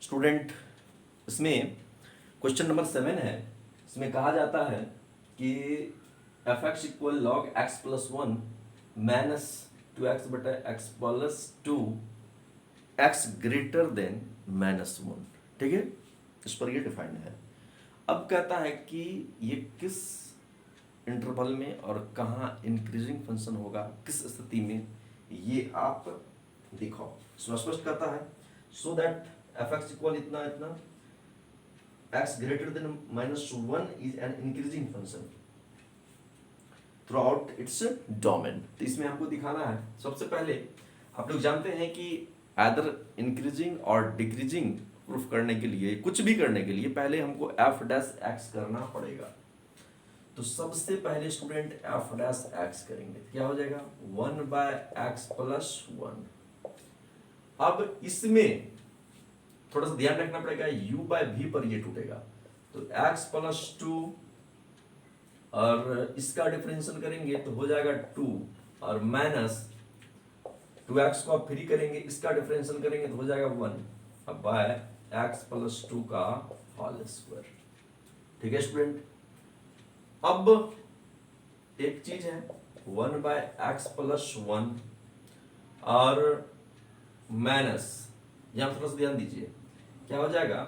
Student, इसमें question number 7 है। इसमें कहा जाता है कि F x equal log x plus one minus 2x बटा x plus 2 x greater than minus one. ठीक है, इस पर ये डिफाइंड है। अब कहता है कि ये किस इंटरवल में और कहाँ इंक्रीजिंग फंक्शन होगा, किस स्थिति में, ये आप दिखाओ। स्पष्ट करता है so that F x equal इतना इतना x greater than minus one is an increasing function through out its domain. तो इसमें हमको दिखाना है, सबसे पहले आप लोग जानते हैं कि आइदर इंक्रीजिंग और डिक्रीजिंग प्रूफ करने के लिए, कुछ भी करने के लिए पहले हमको एफ डैश एक्स करना पड़ेगा। तो सबसे पहले स्टूडेंट एफ डैश एक्स करेंगे, क्या हो जाएगा 1 बाय एक्स प्लस वन। अब इसमें थोड़ा सा ध्यान रखना पड़ेगा, u बाय v पर ये टूटेगा, तो x प्लस 2 और इसका डिफरेंशियल करेंगे तो हो जाएगा 2 और माइनस 2x को आप फ्री करेंगे, इसका डिफरेंशियल करेंगे तो हो जाएगा 1 अब बाय x प्लस 2 का होल स्क्वायर। ठीक है स्टूडेंट, अब एक चीज है 1 बाय एक्स प्लस वन और माइनस, यहां थोड़ा सा ध्यान दीजिए, क्या हो जाएगा,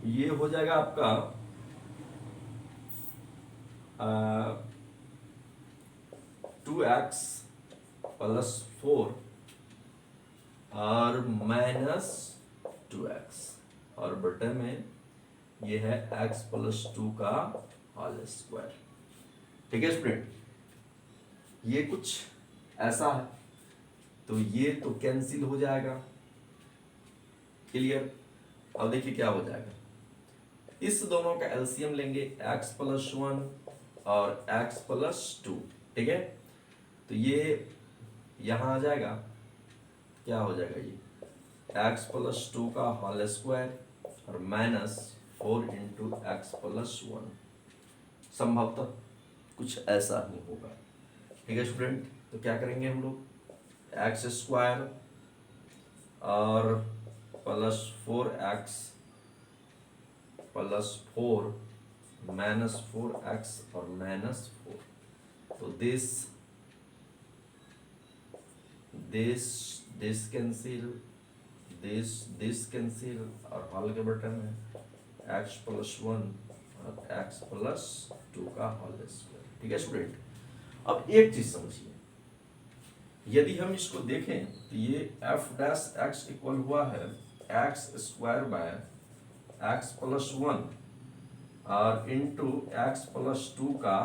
ये हो जाएगा आपका 2x प्लस 4 और माइनस 2x और बटे में ये है x प्लस 2 का होल स्क्वायर। ठीक है स्टूडेंट, ये कुछ ऐसा है, तो ये तो कैंसिल हो जाएगा। क्लियर, अब देखिए क्या हो जाएगा, इस दोनों का एलसीएम लेंगे x प्लस वन और x प्लस 2। ठीक है, तो ये यहां आ जाएगा, क्या हो जाएगा, ये x प्लस 2 का होल स्क्वायर और minus 4 into x plus one. संभवतः कुछ ऐसा ही होगा। ठीक है स्टूडेंट, तो क्या करेंगे हम लोग, एक्स स्क्वायर और plus 4x plus 4 minus 4x और माइनस 4, तो दिस कैंसिल, दिस कैंसिल और हॉल के बटन में x प्लस वन और x प्लस 2 का होल स्क्वायर। ठीक है स्टूडेंट, अब एक चीज समझिए, यदि हम इसको देखें तो ये f डैश x इक्वल हुआ है x square by x plus one और इंटू एक्स प्लस 2 का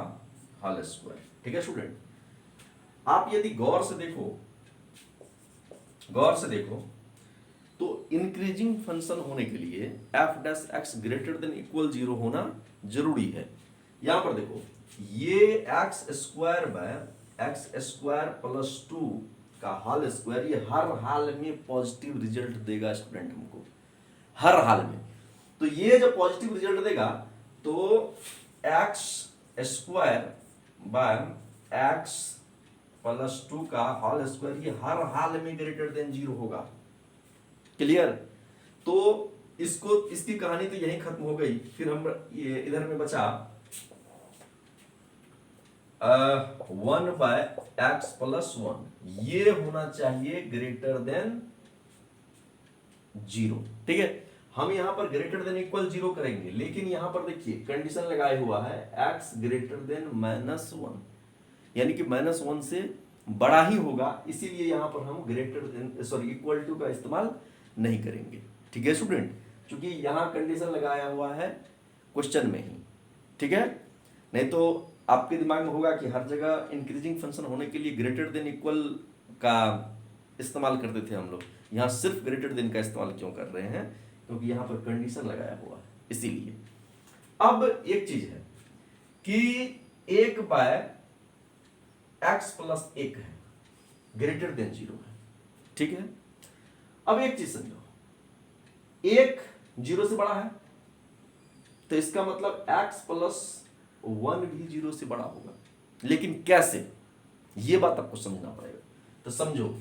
होल स्क्वायर। ठीक है स्टूडेंट, आप यदि गौर से देखो तो इंक्रीजिंग फंक्शन होने के लिए f dash x greater than equal 0 होना जरूरी है। यहां पर देखो, ये x square by x square plus 2 का होल स्क्वायर, ये हर हाल में पॉजिटिव रिजल्ट देगा स्टूडेंट हमको, हर हाल में। तो ये जब पॉजिटिव रिजल्ट देगा तो x square by x plus 2 का होल स्क्वायर ये हर हाल में ग्रेटर देन 0 होगा। क्लियर, तो इसकी कहानी तो यही खत्म हो गई। फिर हम ये इधर में बचा 1 बाय एक्स प्लस वन, ये होना चाहिए ग्रेटर देन 0। ठीक है, हम यहां पर ग्रेटर देन इक्वल 0 करेंगे, लेकिन यहां पर देखिए कंडीशन लगाया हुआ है x greater than minus one, यानी कि माइनस वन से बड़ा ही होगा, इसीलिए यहां पर हम ग्रेटर देन इक्वल टू का इस्तेमाल नहीं करेंगे। ठीक है स्टूडेंट, क्योंकि यहां कंडीशन लगाया हुआ है क्वेश्चन में ही। ठीक है, नहीं तो आपके दिमाग में होगा कि हर जगह इंक्रीजिंग फंक्शन होने के लिए ग्रेटर देन इक्वल का इस्तेमाल करते थे हम लोग, यहां सिर्फ ग्रेटर देन का इस्तेमाल क्यों कर रहे हैं, क्योंकि यहां पर कंडीशन लगाया हुआ है इसीलिए। अब एक चीज है कि 1 बाय एक्स प्लस 1 है, ग्रेटर देन 0 है। ठीक है, अब एक चीज समझो, 1 0 से बड़ा है, तो इसका मतलब x प्लस 1 भी 0 से बड़ा होगा, लेकिन कैसे, ये बात आपको समझना पड़ेगा। तो समझो,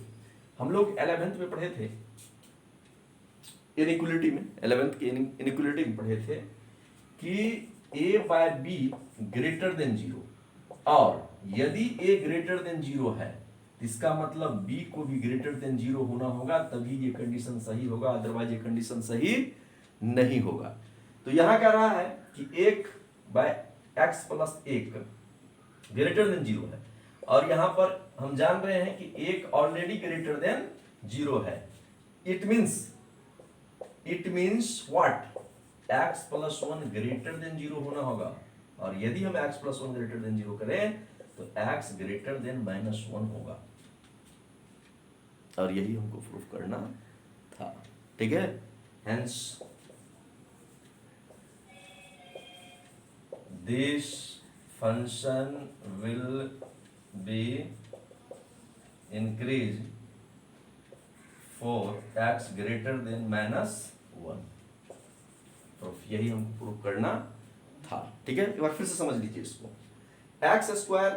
हम लोग 11th में पढ़े थे इनइक्वलिटी में, 11th के इनइक्वलिटी में पढ़े थे कि ए बाय बी ग्रेटर देन 0, और यदि ए ग्रेटर देन 0 है तो इसका मतलब बी को भी ग्रेटर देन 0 होना होगा, तभी ये कंडीशन सही होगा, अदरवाइज ये कंडीशन सही नहीं होगा। तो यहां कह रहा है कि 1 by x plus 1 greater than 0 है, और यहां पर हम जान रहे हैं कि 1 ऑलरेडी ग्रेटर देन 0 है। It means what, x plus 1 greater than 0 होना होगा, और यदि हम x प्लस 1 ग्रेटर देन 0 करें तो x ग्रेटर देन माइनस 1 होगा, और यही हमको प्रूफ करना था। ठीक है, hence this function will be increase for x greater than minus 1। तो यही हमको प्रूव करना था। ठीक है, एक बार फिर से समझ लीजिए इसको। एक्स स्क्वायर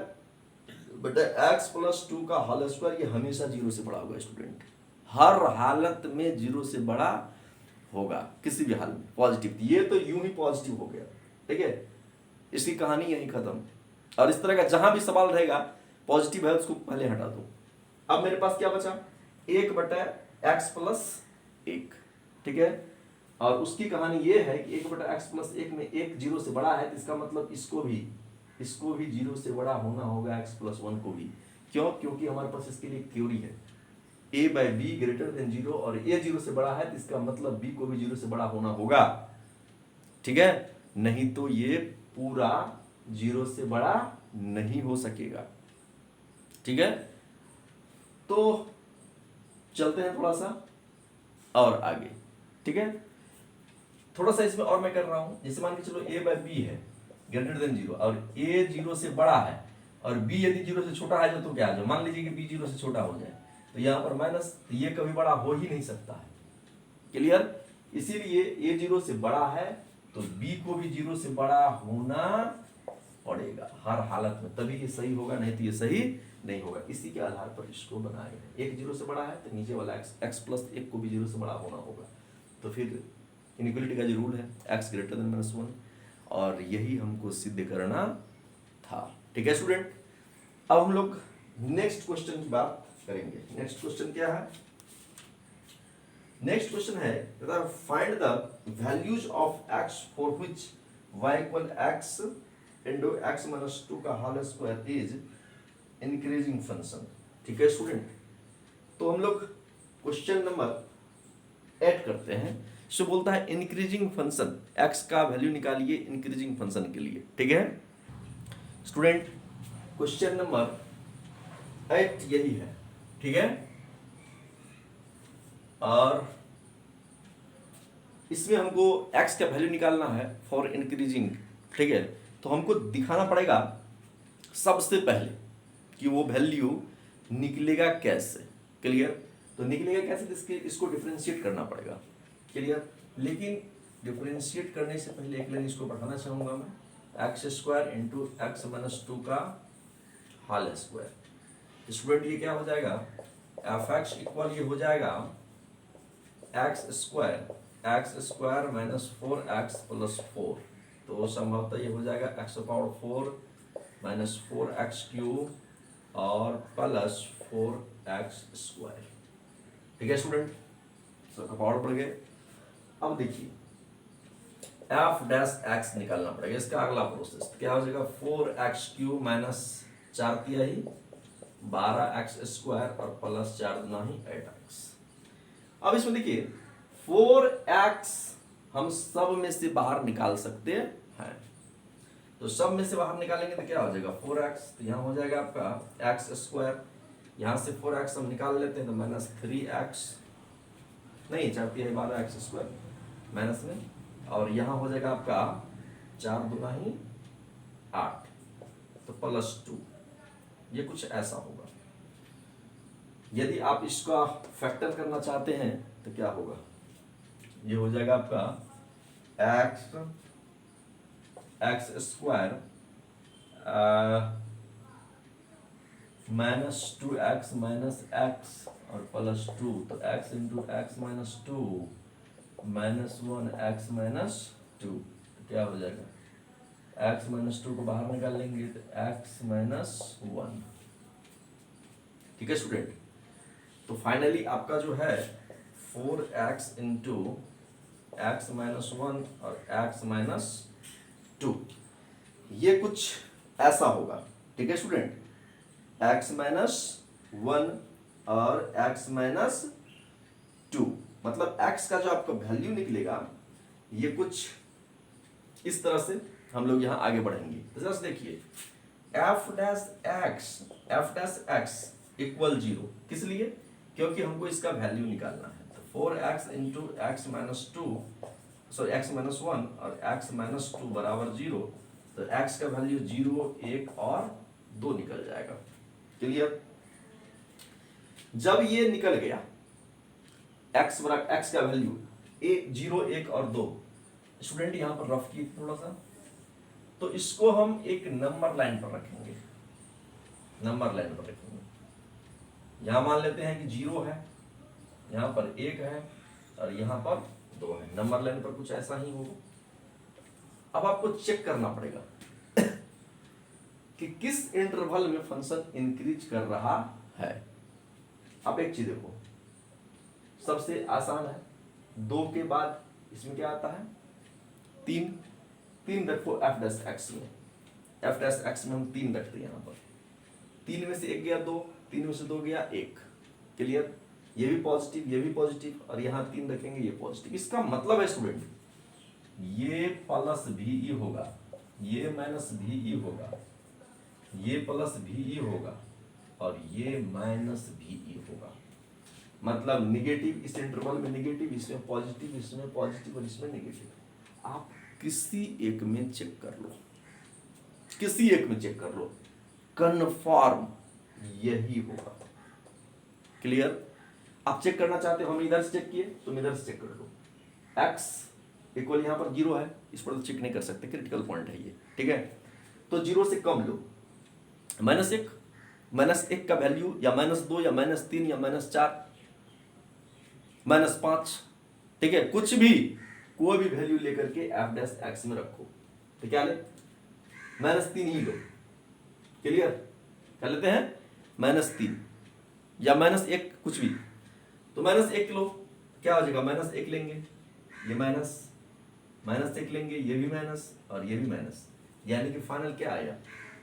बटा एक्स प्लस 2 का होल स्क्वायर, ये हमेशा 0 से बड़ा होगा स्टूडेंट, हर हालत में 0 से बड़ा होगा, किसी भी हाल में पॉजिटिव। ये तो यूं ही पॉजिटिव हो गया। ठीक है, इसकी कहानी यही खत्म। और इस तरह का जहां भी सवाल रहेगा पॉजिटिव है उसको पहले हटा दो। अब मेरे पास क्या बचा, 1 बटा एक्स प्लस 1। ठीक है, और उसकी कहानी ये है कि 1 बटा एक्स प्लस 1 में 1 0 से बड़ा है, तो इसका मतलब इसको भी 0 से बड़ा होना होगा, एक्स प्लस 1 को भी। क्यों? क्योंकि हमारे पास इसके लिए थ्योरी है, a by be greater than 0, और a 0 से बड़ा है तो इसका मतलब b को भी 0 से बड़ा होना होगा। ठीक है, नहीं तो ये पूरा 0 से बड़ा नहीं हो सकेगा। ठीक है, तो चलते हैं थोड़ा सा और आगे। ठीक है, थोड़ा सा इसमें और मैं कर रहा हूं, जैसे मान के चलो a बाई बी है ग्रेटर देन 0, और a 0 से बड़ा है और b यदि 0 से छोटा है तो क्या आ जाए, मान लीजिए कि b 0 से छोटा हो जाए, तो यहाँ पर माइनस, तो ये कभी बड़ा हो ही नहीं सकता है। क्लियर? इसीलिए a 0 से बड़ा है तो b को भी 0 से बड़ा होना पड़ेगा हर हालत में, तभी ये सही होगा, नहीं तो ये सही नहीं होगा। इसी के आधार पर इसको बनाया गया। एक 0 से बड़ा है तो नीचे वाला x प्लस 1 को भी 0 से बड़ा होना होगा। तो फिर इनइक्वलिटी का जो रूल है x ग्रेटर देन माइनस 1, और यही हमको सिद्ध करना था। ठीक है स्टूडेंट, अब हम लोग नेक्स्ट क्वेश्चन की बात करेंगे। नेक्स्ट क्वेश्चन क्या है? नेक्स्ट क्वेश्चन है find the values of x for which y equal x into x minus 2 का whole square is increasing function. ठीक है स्टूडेंट, तो हम लोग क्वेश्चन नंबर 8 करते हैं। सो बोलता है इंक्रीजिंग फंक्शन, x का वैल्यू निकालिए इंक्रीजिंग फंक्शन के लिए। ठीक है स्टूडेंट, क्वेश्चन नंबर 8 यही है। ठीक है, और इसमें हमको x का वैल्यू निकालना है फॉर इंक्रीजिंग। ठीक है, तो हमको दिखाना पड़ेगा सबसे पहले कि वो वैल्यू निकलेगा कैसे। क्लियर? तो निकलेगा कैसे, तो इसको डिफरेंशिएट करना पड़ेगा। क्लियर? लेकिन डिफरेंशिएट करने से पहले एक लाइन इसको बढ़ाना चाहूंगा मैं, x square into x minus 2 का होल स्क्वायर। स्टूडेंट ये क्या हो जाएगा, एफ एक्स इक्वल ये हो जाएगा x square minus 4x plus 4। तो संभवतः ये हो जाएगा x power 4 minus 4x cube और प्लस 4x स्क्वायर। ठीक है स्टूडेंट, सबका पावर बढ़ गए। अब देखिए एफ डैश एक्स निकालना पड़ेगा, इसका अगला प्रोसेस क्या हो जाएगा, 4x क्यूब माइनस 4 तिहाई 12x स्क्वायर और प्लस 4 दूना ही 8x। अब इसमें देखिए 4x हम सब में से बाहर निकाल सकते हैं, तो सब में से बाहर निकालेंगे तो क्या हो जाएगा 4x, तो यहाँ हो जाएगा आपका x स्क्वायर, यहाँ से 4x हम निकाल लेते हैं तो माइनस 3x, नहीं चाहती है 12x स्क्वायर माइनस में, और यहाँ हो जाएगा आपका 4 दूना ही 8 तो प्लस 2। ये कुछ ऐसा होगा। यदि आप इसका फैक्टर करना चाहते हैं तो क्या होगा, ये हो जाएगा आपका x square minus 2x minus x और प्लस 2, तो x into x minus 2 -1 x - 2, क्या हो जाएगा, x - 2 को बाहर निकाल लेंगे तो x - 1। ठीक है स्टूडेंट, तो फाइनली आपका जो है 4x इंटू x - 1 और x - 2 ये कुछ ऐसा होगा। ठीक है स्टूडेंट, x - 1 और x - 2 मतलब x का जो आपका वैल्यू निकलेगा ये कुछ इस तरह से हम लोग यहाँ आगे बढ़ेंगे। जरा से देखिए, f' इक्वल 0, किस लिए, क्योंकि हमको इसका वैल्यू निकालना है। तो 4x into x - 2 sorry x - 1 और x - 2 बराबर 0, तो x का वैल्यू 0, 1 और 2 निकल जाएगा। क्लियर, जब ये निकल गया x बराबर x का वैल्यू 0, 1 और 2, स्टूडेंट यहाँ पर रफ की थोड़ा सा, तो इसको हम एक नंबर लाइन पर रखेंगे, नंबर लाइन पर रखेंगे। यहां मान लेते हैं कि 0 है, यहां पर 1 है और यहां पर 2 है। नंबर लाइन पर कुछ ऐसा ही होगा। अब आपको चेक करना पड़ेगा कि किस इंटरवल में फंक्शन इंक्रीज कर रहा है। अब एक चीज देखो, सबसे आसान है, 2 के बाद इसमें क्या आता है, 3 रखो f' में, f' में हम 3 रखते हैं यहाँ पर। 3 में से 1 गया 2, 3 में से 2 गया 1। क्लियर, ये भी पॉजिटिव, ये भी पॉजिटिव, और यहाँ 3 रखेंगे, ये पॉजिटिव। इसका मतलब है स्टूडेंट, ये प्लस VE होगा, ये माइनस VE होगा, ये प्लस VE होगा और ये माइनस VE होगा। मतलब निगेटिव इस इंटरवल में निगेटिव, इसमें पॉजिटिव, इसमें पॉजिटिव और इसमें निगेटिव। आप किसी एक में चेक कर लो, किसी एक में चेक कर लो, कन्फर्म यही होगा। क्लियर, आप चेक करना चाहते हो, हम इधर से चेक किए, तुम इधर से चेक कर लो। x इक्वल यहाँ पर 0 है, इस पर तो चेक नहीं कर सकते, क्रिटिकल पॉइंट है ये। ठीक है, तो 0 से कम लो, -1 का वैल्यू या -2 या -3 या -4 -5, ठीक है, कुछ भी कोई भी वैल्यू लेकर के f' में रखो। तो क्या ले, -3 ही लो। क्लियर, कर लेते हैं, -3 या -1 कुछ भी, तो -1 लो, क्या हो जाएगा, -1 लेंगे, ये -1 लेंगे, ये भी माइनस और ये भी माइनस, यानी कि फाइनल क्या आया,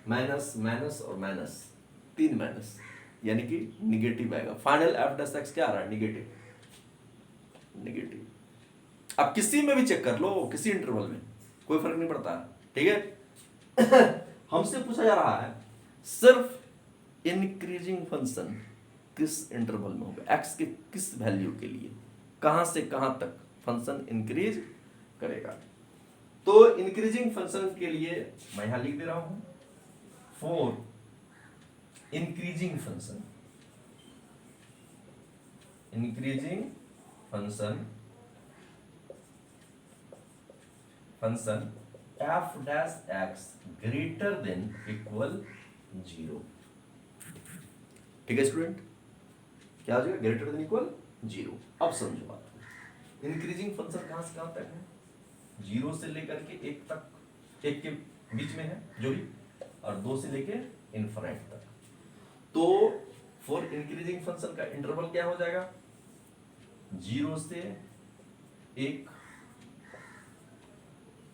माइनस माइनस और माइनस, 3 माइनस, यानी कि निगेटिव आएगा। फाइनल f' क्या आ रहा है, निगेटिव। अब किसी में भी चेक कर लो, किसी इंटरवल में, कोई फर्क नहीं पड़ता। ठीक है हमसे पूछा जा रहा है सिर्फ इंक्रीजिंग फंक्शन किस इंटरवल में होगा, x के किस वैल्यू के लिए, कहां से कहां तक फंक्शन इंक्रीज करेगा। तो इंक्रीजिंग फंक्शन के लिए मैं यहां लिख दे रहा हूं, for increasing function f' greater than equal 0। ठीक है स्टूडेंट, क्या हो जाएगा, ग्रेटर देन इक्वल 0। अब समझो बात, इंक्रीजिंग फंक्शन कहां से कहां तक है, 0 से लेकर के 1 तक, 1 के बीच में है जो भी, और 2 से लेकर इनफिनिट तक। तो फॉर इंक्रीजिंग फंक्शन का इंटरवल क्या हो जाएगा, 0 से 1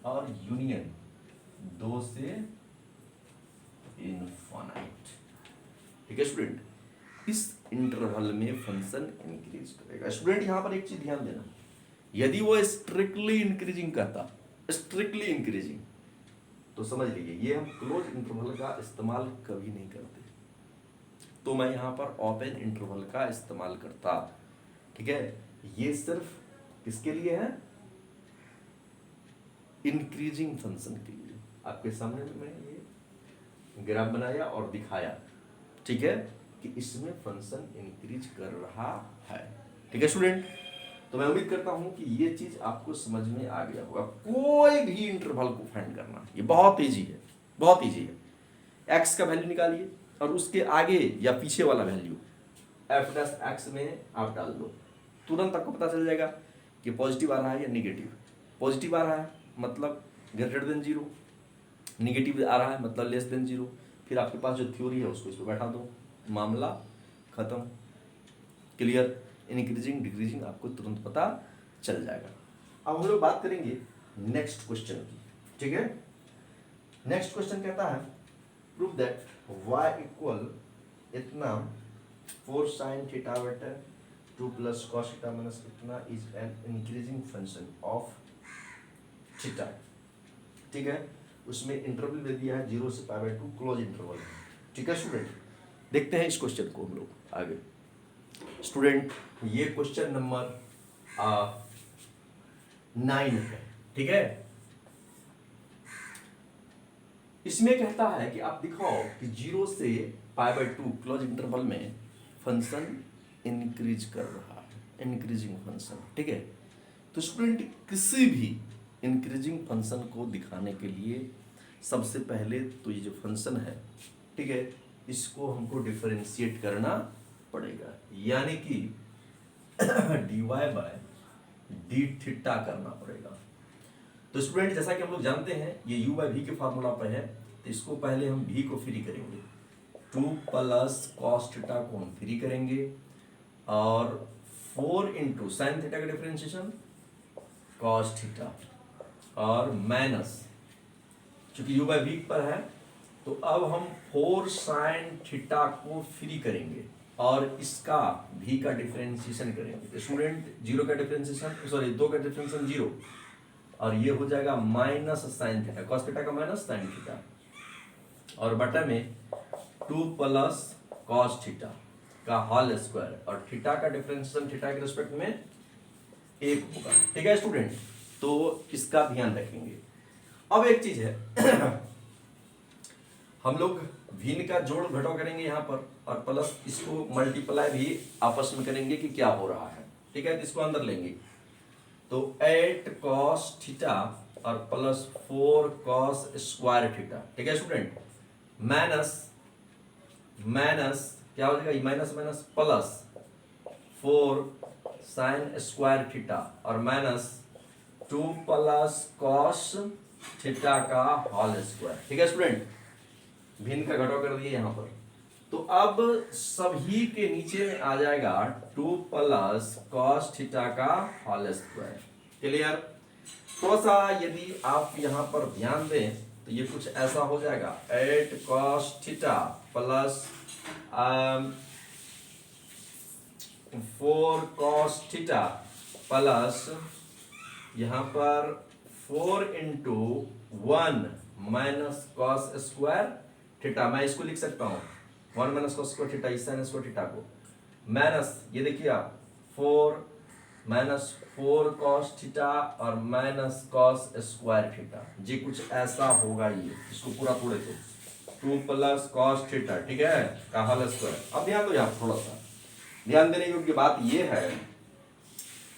और यूनियन 2 से इनफिनिट। ठीक है स्टूडेंट, इस इंटरवल में फंक्शन इंक्रीज करेगा। स्टूडेंट यहां पर एक चीज ध्यान देना, यदि वो स्ट्रिक्टली इंक्रीजिंग कहता, स्ट्रिक्टली इंक्रीजिंग, तो समझ लीजिए ये हम क्लोज इंटरवल का इस्तेमाल कभी नहीं करते, तो मैं यहां पर ओपन इंटरवल का इस्तेमाल करता। ठीक है, ये सिर्फ किसके लिए है, इंक्रीजिंग फंक्शन के लिए। आपके सामने में मैंने ये ग्राफ बनाया और दिखाया, ठीक है, कि इसमें फंक्शन इंक्रीज कर रहा है। ठीक है स्टूडेंट, तो मैं उम्मीद करता हूं कि ये चीज आपको समझ में आ गया होगा। कोई भी इंटरवल को फाइंड करना ये बहुत इजी है, बहुत इजी है। एक्स का वैल्यू निकालिए और उसके आगे या पीछे वाला वैल्यू f' में आप डाल दो, तुरंत आपको पता चल जाएगा कि पॉजिटिव आ रहा है या निगेटिव। पॉजिटिव आ रहा है मतलब ग्रेटर देन जीरो, निगेटिव आ रहा है मतलब लेस देन जीरो। फिर आपके पास जो थ्योरी है उसको इस पर बैठा दो, मामला खत्म, क्लियर। इंक्रीजिंग डिक्रीजिंग आपको तुरंत पता चल जाएगा। अब हम लोग बात करेंगे नेक्स्ट क्वेश्चन की, ठीक है। नेक्स्ट क्वेश्चन कहता है प्रूव दैट y इक्वल इतना 4 sin थीटा बटे 2 प्लस cos थीटा माइनस इतना is an increasing function of theta, ठीक है। उसमें इंटरवल दे दिया है 0 से π/2 क्लोज इंटरवल है, ठीक है स्टूडेंट। देखते हैं इस क्वेश्चन को हम लोग आगे। स्टूडेंट ये क्वेश्चन नंबर 9 है, ठीक है। इसमें कहता है कि आप दिखाओ कि 0 से π/2 क्लोज इंटरवल में फंक्शन इंक्रीज कर रहा है, इंक्रीजिंग फंक्शन, ठीक है। तो स्टूडेंट किसी भी इंक्रीजिंग फंक्शन को दिखाने के लिए सबसे पहले तो ये जो फंक्शन है, ठीक है, इसको हमको डिफरेंशिएट करना पड़ेगा, यानी कि dy बाय डी थीटा करना पड़ेगा। तो स्टूडेंट जैसा कि हम लोग जानते हैं ये u बाय वी के फार्मूला पे है, तो इसको पहले हम v को फ्री करेंगे, 2 प्लस कॉस थीटा को हम फ्री करेंगे और 4 इंटू साइन थीटा का डिफरेंशिएशन कॉस थीटा और माइनस, चूंकि u बाय वी पर है तो अब हम 4 साइन थीटा को फ्री करेंगे और इसका v का डिफरेंशिएशन करेंगे। स्टूडेंट 0 का डिफरेंशिएशन, सॉरी 2 का डिफरेंशिएशन 0 और ये हो जाएगा minus sine theta, cos theta का माइनस साइन थीटा और बटा में 2 प्लस कॉस थीटा का होल स्क्वायर और थीटा का डिफरेंशिएशन थीटा के रिस्पेक्ट में 1 होगा, ठीक है स्टूडेंट। तो इसका ध्यान रखेंगे। अब एक चीज है हम लोग भिन्न का जोड़ घटाव करेंगे यहाँ पर और प्लस इसको मल्टीप्लाई भी आपस में करेंगे कि क्या हो रहा है, ठीक है। तो इसको अंदर लेंगे तो 8 cos थीटा और प्लस 4 cos स्क्वायर थीटा, ठीक है स्टूडेंट। माइनस माइनस क्या हो जाएगा, minus minus plus 4 sine square theta और माइनस 2 प्लस cos थीटा का होल स्क्वायर, ठीक है स्टूडेंट। भिन्न का घटाव कर दिए यहाँ पर, तो अब सभी के नीचे में आ जाएगा 2 प्लस cos थीटा का होल स्क्वायर, क्लियर। थोड़ा सा यदि आप यहाँ पर ध्यान दें तो ये कुछ ऐसा हो जाएगा 8 cos theta plus 4 cos theta plus यहाँ पर 4 into 1 minus cos square theta, मैं इसको लिख सकता हूँ 1 माइनस कॉस स्क्वायर थीटा, इस साइन स्क्वायर थीटा को माइनस ये देखिए आप 4 माइनस 4 कॉस थीटा और माइनस कॉस स्क्वायर थीटा, जी कुछ ऐसा होगा। ये इसको पूरा तोड़े तो 2 प्लस कॉस थीटा, ठीक है, का होल स्क्वायर। अब ध्यान दो, यहाँ थोड़ा सा ध्यान देने योग्य बात ये है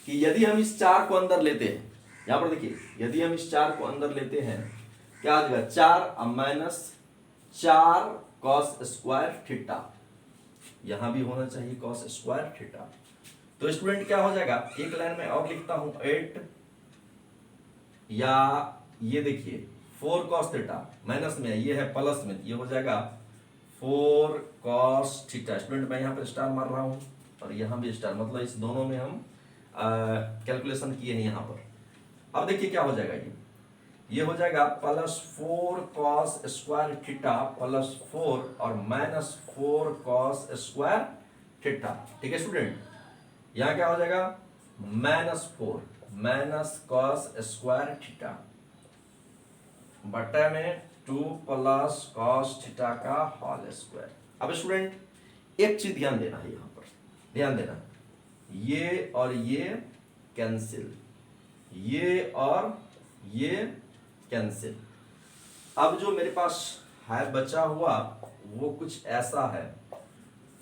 कि यदि हम इस 4 को अंदर लेते हैं, यहाँ पर देखिए यदि हम इस 4 को अंदर लेते हैं क्या आ जाएगा 4 माइनस 4 कॉस स्क्वायर थीटा, यहां भी होना चाहिए कॉस स्क्वायर थीटा। तो स्टूडेंट क्या हो जाएगा, एक लाइन में और लिखता हूं 8 या ये देखिए 4 कॉस थीटा माइनस में ये है प्लस में, ये हो जाएगा 4 कॉस थीटा। स्टूडेंट मैं यहाँ पे स्टार मार रहा हूं और यहाँ भी स्टार, मतलब इस दोनों में हम कैलकुलेशन किए हैं यहाँ पर। अब देखिए क्या हो जाएगा, ये हो जाएगा plus 4 cos square theta plus 4 और माइनस 4 कॉस स्क्वायर थीटा, ठीक है स्टूडेंट। यहाँ क्या हो जाएगा माइनस कॉस स्क्वायर थीटा बटा में 2 प्लस कॉस थीटा का होल स्क्वायर। अब स्टूडेंट एक चीज ध्यान देना है, यहाँ पर ध्यान देना, ये और ये कैंसिल, ये और ये कैंसिल। अब जो मेरे पास है बचा हुआ वो कुछ ऐसा है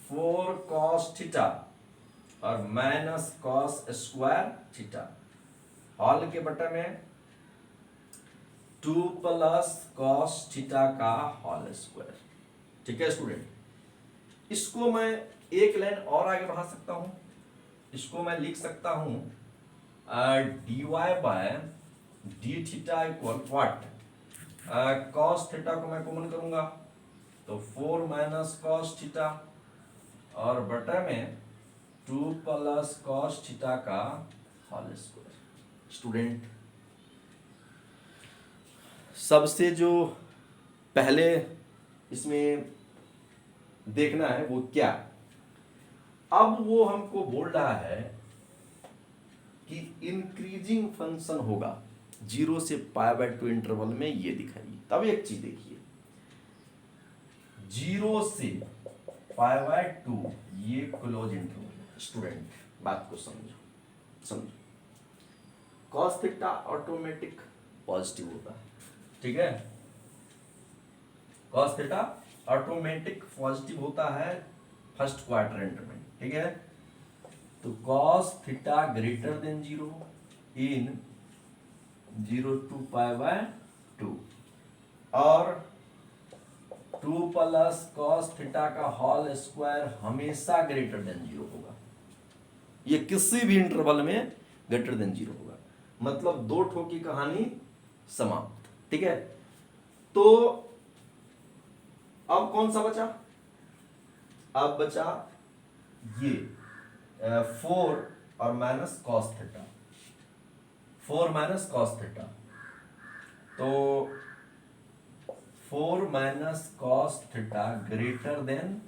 4 कॉस थीटा और minus cos square theta hall के बटे में 2 प्लस कॉस थीटा का होल स्क्वायर, ठीक है स्टूडेंट। इसको मैं एक लाइन और आगे बढ़ा सकता हूं, इसको मैं लिख सकता हूं dy by d theta equal what, cos theta को मैं कॉमन करूंगा तो 4 माइनस कॉस थीटा और बटे में 2 प्लस कॉस थीटा का होल स्क्वायर। स्टूडेंट सबसे जो पहले इसमें देखना है वो क्या, अब वो हमको बोल रहा है कि इंक्रीजिंग फंक्शन होगा 0 से π/2 इंटरवल में, ये दिखाइए। तब एक चीज देखिए, 0 से π/2 ये क्लोज इंटरवल। स्टूडेंट बात को समझो, कॉस थीटा ऑटोमेटिक पॉजिटिव होता है, ठीक है, कॉस थीटा ऑटोमेटिक पॉजिटिव होता है फर्स्ट क्वाड्रेंट में, ठीक है। तो cos theta greater than 0 in 0 to π/2 और 2 प्लस कॉस थीटा का होल स्क्वायर हमेशा ग्रेटर देन 0 होगा, ये किसी भी इंटरवल में ग्रेटर देन 0 होगा। मतलब दो ठो की कहानी समाप्त, ठीक है। तो अब कौन सा बचा, अब बचा ये 4 और minus cos theta, 4 minus cos theta, तो 4 minus cos theta greater than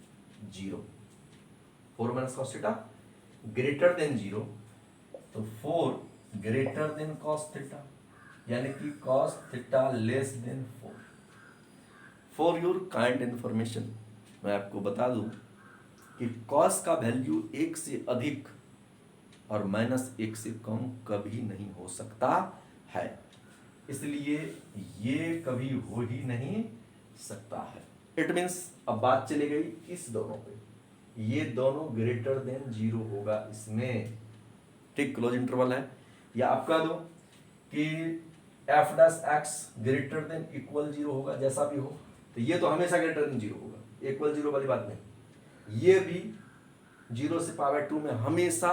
0, 4 minus cos theta greater than 0, तो 4 ग्रेटर देन कॉस थीटा, यानी कि cos theta less than 4। For your kind information मैं आपको बता दूं कि कॉस का वैल्यू 1 से अधिक और -1 से कम कभी नहीं हो सकता है, इसलिए ये कभी हो ही नहीं सकता है। इट मीन्स अब बात चली गई इस दोनों पे, ये दोनों ग्रेटर देन 0 होगा इसमें, ठीक, क्लोज इंटरवल है। या आप कह दो कि f dash x greater than equal 0 होगा, जैसा भी हो, तो ये तो हमेशा ग्रेटर देन 0 होगा, इक्वल 0 वाली बात नहीं, ये भी 0 से π/2 में हमेशा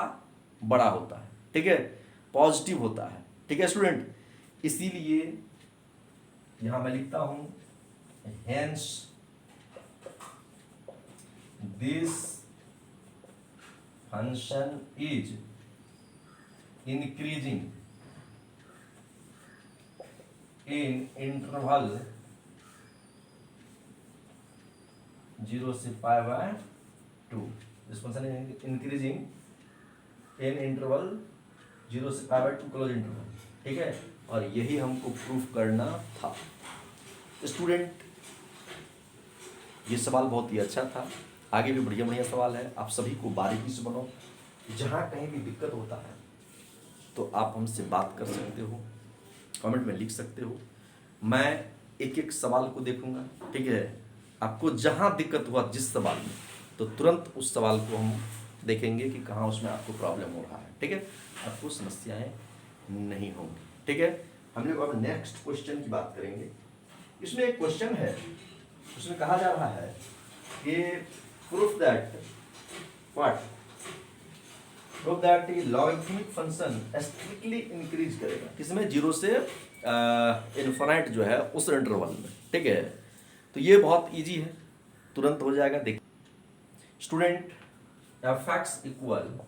बड़ा होता है, ठीक है, पॉजिटिव होता है, ठीक है स्टूडेंट। इसीलिए यहां मैं लिखता हूं hence this function is increasing in interval 0 से π/2, this function is increasing in interval 0 से π/2 क्लोज इंटरवल, ठीक है। और यही हमको प्रूफ करना था। स्टूडेंट ये सवाल बहुत ही अच्छा था, आगे भी बढ़िया बढ़िया सवाल है, आप सभी को बारीकी से बनाओ। जहाँ कहीं भी दिक्कत होता है तो आप हमसे बात कर सकते हो, कमेंट में लिख सकते हो, मैं एक एक सवाल को देखूंगा, ठीक है। आपको जहाँ दिक्कत हुआ जिस सवाल में, तो तुरंत उस सवाल को हम देखेंगे कि कहाँ उसमें आपको प्रॉब्लम हो रहा है, ठीक है, आपको समस्याएं नहीं होंगी, ठीक है। हम लोग अब नेक्स्ट क्वेश्चन की बात करेंगे। इसमें एक क्वेश्चन है, उसमें कहा जा रहा है कि proof that what, proof that logarithmic function strictly increase करेगा, किसमें, 0 से इनफाइनाइट जो है उस इंटरवल में, ठीक है। तो ये बहुत इजी है, तुरंत हो जाएगा। देख student, f(x) equal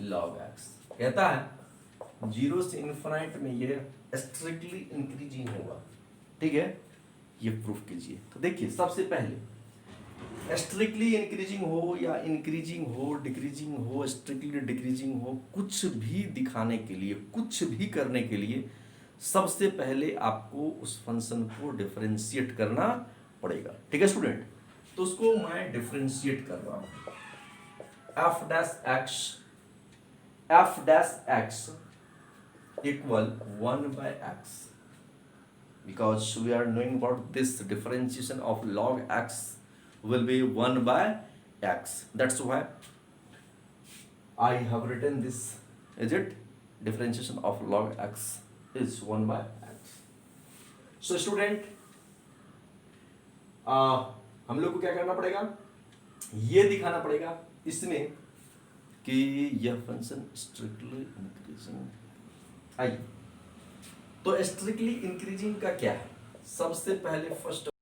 log x कहता है 0 से इनफाइनाइट में ये स्ट्रिक्टली इंक्रीजिंग होगा, ठीक है, ये प्रूफ कीजिए। तो देखिए सबसे पहले स्ट्रिक्टली इंक्रीजिंग हो या इंक्रीजिंग हो, डिक्रीजिंग हो, स्ट्रिक्टली डिक्रीजिंग हो, कुछ भी दिखाने के लिए, कुछ भी करने के लिए सबसे पहले आपको उस फंक्शन को डिफरेंशिएट करना पड़ेगा, ठीक है स्टूडेंट। तो उसको मैं डिफरेंशिएट कर रहा हूं, f dash x equal 1/x, because we are knowing about this differentiation of log x will be 1/x, that's why I have written this, is it, differentiation of log x is 1/x. So student, हम लोग को क्या करना पड़ेगा, ये दिखाना पड़ेगा इसमें कि यह फंक्शन स्ट्रिक्टली इंक्रीजिंग। आइए, तो स्ट्रिक्टली इंक्रीजिंग का क्या है? सबसे पहले फर्स्ट